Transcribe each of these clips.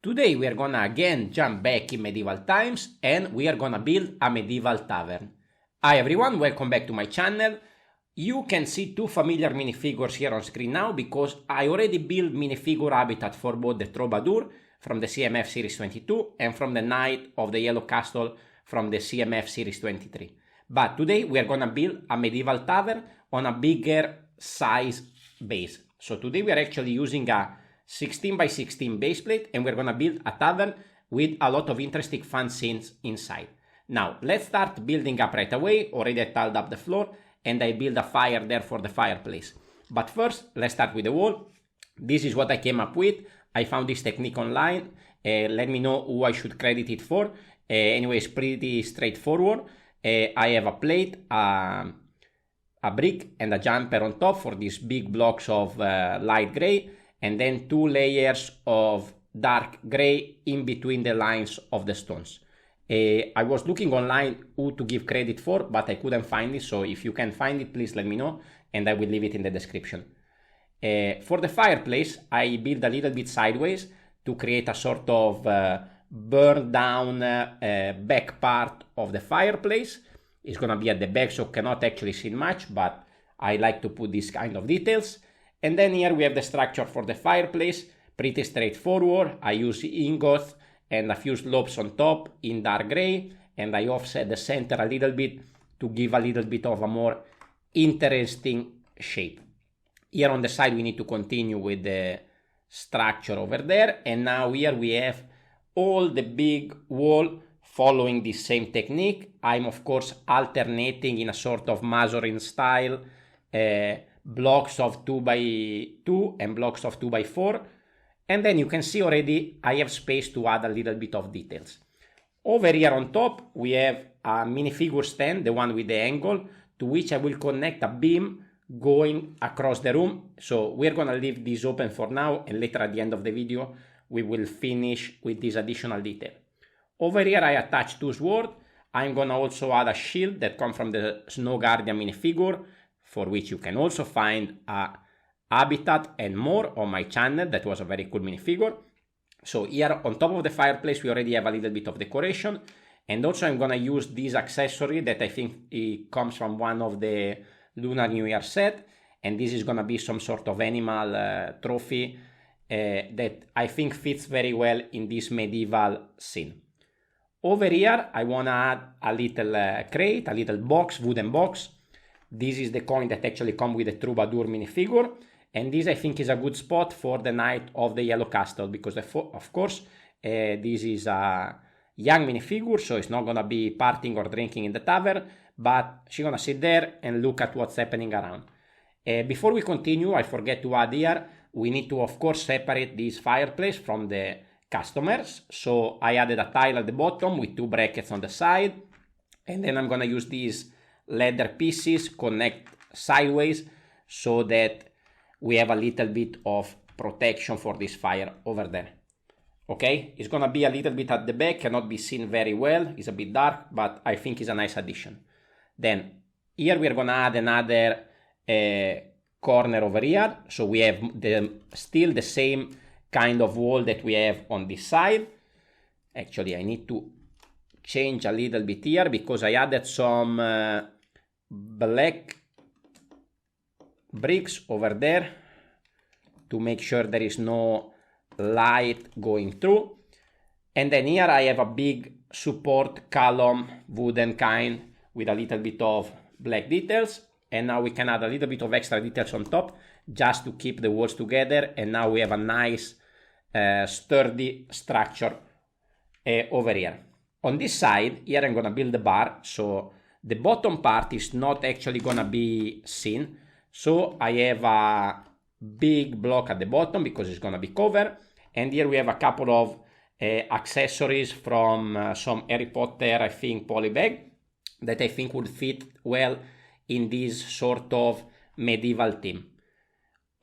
Today we are gonna again jump back in medieval times and we are gonna build a medieval tavern. Hi everyone, welcome back to my channel. You can see two familiar minifigures here on screen now because I already built minifigure habitat for both the Troubadour from the CMF Series 22 and from the Knight of the Yellow Castle from the CMF Series 23. But today we are gonna build a medieval tavern on a bigger size base. So today we are actually using a 16 by 16 base plate and we're gonna build a tavern with a lot of interesting fun scenes inside. Now let's start building up right away. Already I tiled up the floor and I build a fire there for the fireplace. But first let's start with the wall. This is what I came up with. I found this technique online. Let me know who I should credit it for. Anyway, it's pretty straightforward. I have a plate, a brick and a jumper on top for these big blocks of light gray, and then two layers of dark gray in between the lines of the stones. I was looking online who to give credit for, but I couldn't find it, so if you can find it, please let me know, and I will leave it in the description. For the fireplace, I built a little bit sideways to create a sort of burned down back part of the fireplace. It's gonna be at the back, so cannot actually see much, but I like to put this kind of details. And then here we have the structure for the fireplace, pretty straightforward. I use ingots and a few slopes on top in dark gray, and I offset the center a little bit to give a little bit of a more interesting shape. Here on the side we need to continue with the structure over there, and now here we have all the big wall following the same technique. I'm of course alternating in a sort of Mazarin style blocks of 2x2 and blocks of 2x4, and then you can see already I have space to add a little bit of details. Over here on top we have a minifigure stand, the one with the angle, to which I will connect a beam going across the room. So we're gonna leave this open for now, and later at the end of the video we will finish with this additional detail. Over here I attach two swords. I'm gonna also add a shield that comes from the Snow Guardian minifigure, for which you can also find a habitat and more on my channel. That was a very cool minifigure. So here on top of the fireplace we already have a little bit of decoration, and also I'm gonna use this accessory that I think it comes from one of the Lunar New Year set, and this is gonna be some sort of animal trophy that I think fits very well in this medieval scene. Over here I wanna add a little crate, a little box, wooden box. This is the coin that actually comes with the Troubadour minifigure, and this I think is a good spot for the Knight of the Yellow Castle, because of course this is a young minifigure, so it's not gonna be partying or drinking in the tavern, but she's gonna sit there and look at what's happening around. Before we continue, I forget to add here, we need to of course separate this fireplace from the customers. So I added a tile at the bottom with two brackets on the side, and then I'm gonna use these leather pieces, connect sideways so that we have a little bit of protection for this fire over there. Okay, it's gonna be a little bit at the back, cannot be seen very well, it's a bit dark, but I think it's a nice addition. Then here we're gonna add another corner over here, so we have still the same kind of wall that we have on this side. Actually I need to change a little bit here because I added some black bricks over there to make sure there is no light going through. And then here I have a big support column, wooden kind, with a little bit of black details, and now we can add a little bit of extra details on top just to keep the walls together, and now we have a nice sturdy structure over here. On this side here I'm gonna build the bar, so the bottom part is not actually gonna be seen, so I have a big block at the bottom because it's gonna be covered, and here we have a couple of accessories from some Harry Potter, I think, polybag that I think would fit well in this sort of medieval theme.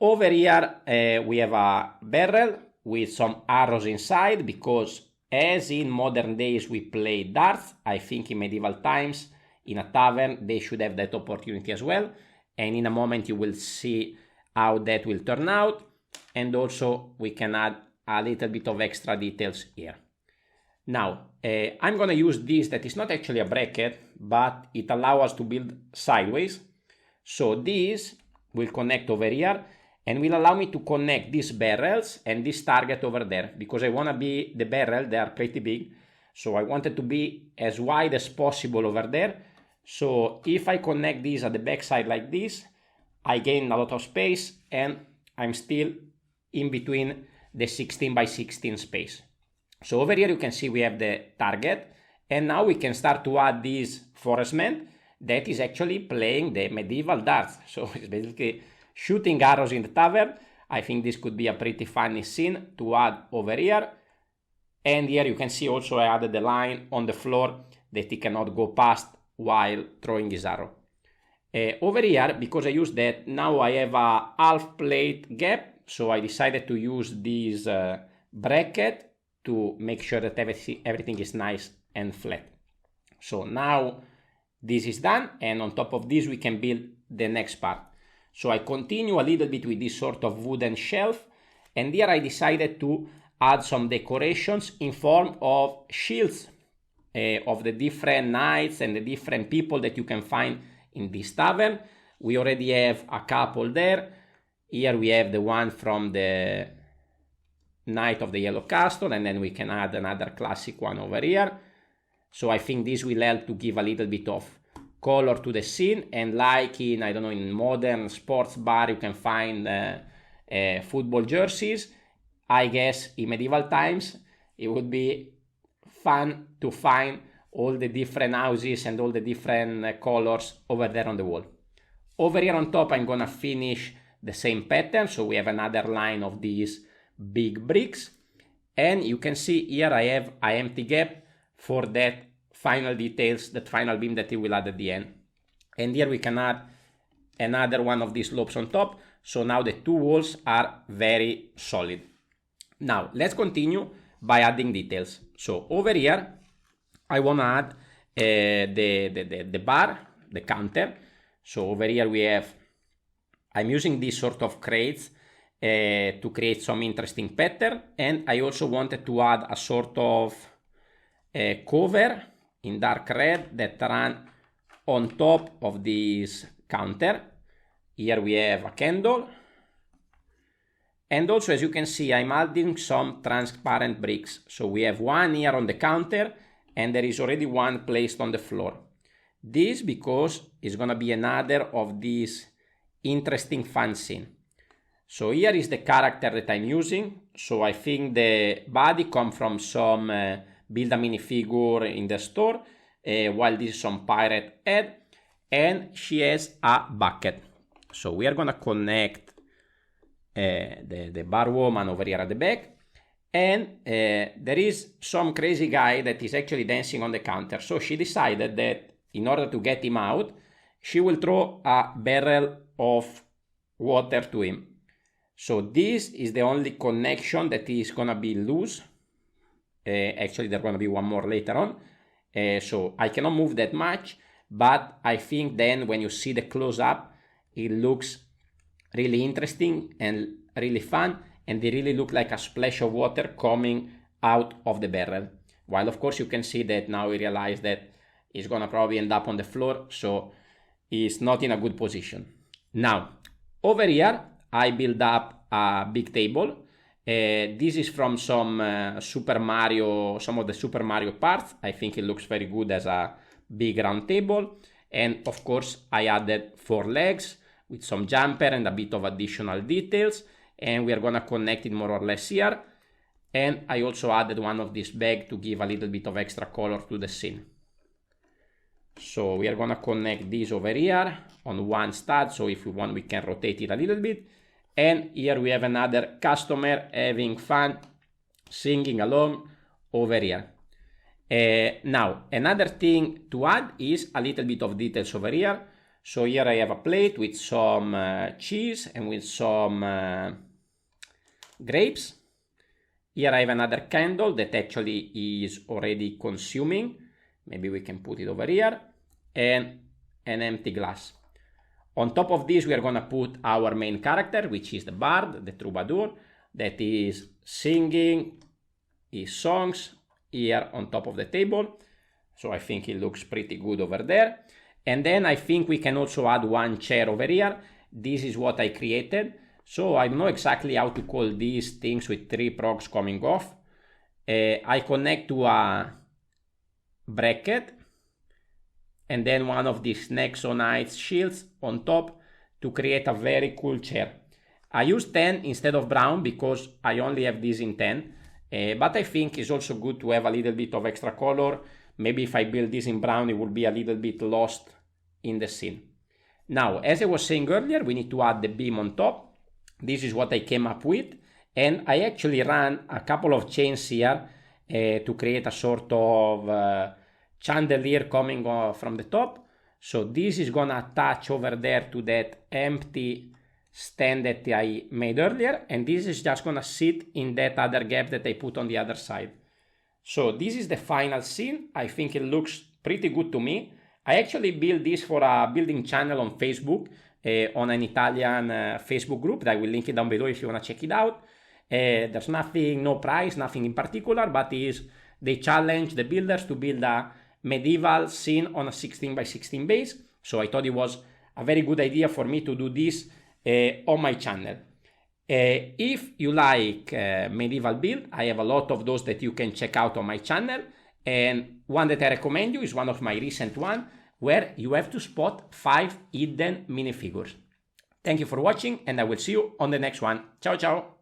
Over here we have a barrel with some arrows inside, because as in modern days we play darts, I think in medieval times in a tavern they should have that opportunity as well, and in a moment you will see how that will turn out. And also we can add a little bit of extra details here. Now, I'm gonna use this that is not actually a bracket, but it allows us to build sideways. So this will connect over here and will allow me to connect these barrels and this target over there, because I wanna be the barrel, they are pretty big. So I want it to be as wide as possible over there. So if I connect these at the back side like this, I gain a lot of space and I'm still in between the 16 by 16 space. So over here you can see we have the target, and now we can start to add this forestman that is actually playing the medieval darts. So it's basically shooting arrows in the tavern. I think this could be a pretty funny scene to add over here. And here you can see also I added the line on the floor that he cannot go past while throwing his arrow. Over here, because I used that, now I have a half plate gap, so I decided to use this bracket to make sure that everything is nice and flat. So now this is done, and on top of this we can build the next part. So I continue a little bit with this sort of wooden shelf, and here I decided to add some decorations in form of shields of the different knights and the different people that you can find in this tavern. We already have a couple there. Here we have the one from the Knight of the Yellow Castle, and then we can add another classic one over here. So I think this will help to give a little bit of color to the scene, and like in, I don't know, in modern sports bar you can find football jerseys. I guess in medieval times it would be fun to find all the different houses and all the different colors over there on the wall. Over here on top I'm gonna finish the same pattern, so we have another line of these big bricks, and you can see here I have an empty gap for that final details, that final beam that he will add at the end. And here we can add another one of these slopes on top, so now the two walls are very solid. Now let's continue by adding details. So over here I want to add the bar, the counter. So over here we have, I'm using these sort of crates to create some interesting pattern, and I also wanted to add a sort of cover in dark red that run on top of this counter. Here we have a candle, and also as you can see I'm adding some transparent bricks. So we have one here on the counter, and there is already one placed on the floor. This because it's gonna be another of these interesting fun scene. So here is the character that I'm using. So I think the body comes from some build a minifigure in the store, while this is some pirate head, and she has a bucket. So we are gonna connect the bar woman over here at the back, and there is some crazy guy that is actually dancing on the counter. So she decided that in order to get him out, she will throw a barrel of water to him. So this is the only connection that is gonna be loose. Actually there's gonna be one more later on. So I cannot move that much, but I think then when you see the close-up, it looks really interesting and really fun, and they really look like a splash of water coming out of the barrel. While of course you can see that now we realize that it's gonna probably end up on the floor, so it's not in a good position. Now, over here, I build up a big table. This is from some Super Mario, some of the Super Mario parts. I think it looks very good as a big round table. And of course, I added 4 legs with some jumper and a bit of additional details. And we are gonna connect it more or less here. And I also added one of these bags to give a little bit of extra color to the scene. So we are gonna connect this over here on one stud, so if we want we can rotate it a little bit. And here we have another customer having fun, singing along over here. Now, another thing to add is a little bit of details over here. So here I have a plate with some cheese and with some grapes. Here I have another candle that actually is already consuming. Maybe we can put it over here. And an empty glass. On top of this, we are going to put our main character, which is the bard, the troubadour. that is singing his songs here on top of the table. So I think it looks pretty good over there. And then I think we can also add one chair over here. This is what I created. So I don't know exactly how to call these things with 3 progs coming off. I connect to a bracket and then one of these Nexonite shields on top to create a very cool chair. I use 10 instead of brown because I only have this in 10, but I think it's also good to have a little bit of extra color. Maybe if I build this in brown, it will be a little bit lost in the scene. Now, as I was saying earlier, we need to add the beam on top. This is what I came up with, and I actually ran a couple of chains here to create a sort of chandelier coming from the top. So this is gonna attach over there to that empty stand that I made earlier, and this is just gonna sit in that other gap that I put on the other side. So this is the final scene. I think it looks pretty good to me. I actually built this for a building channel on Facebook, on an Italian Facebook group that I will link it down below if you wanna check it out. There's nothing, no price, nothing in particular, but they challenge the builders to build a medieval scene on a 16 by 16 base. So I thought it was a very good idea for me to do this on my channel. If you like medieval build, I have a lot of those that you can check out on my channel, and one that I recommend you is one of my recent one where you have to spot 5 hidden minifigures. Thank you for watching, and I will see you on the next one. Ciao ciao!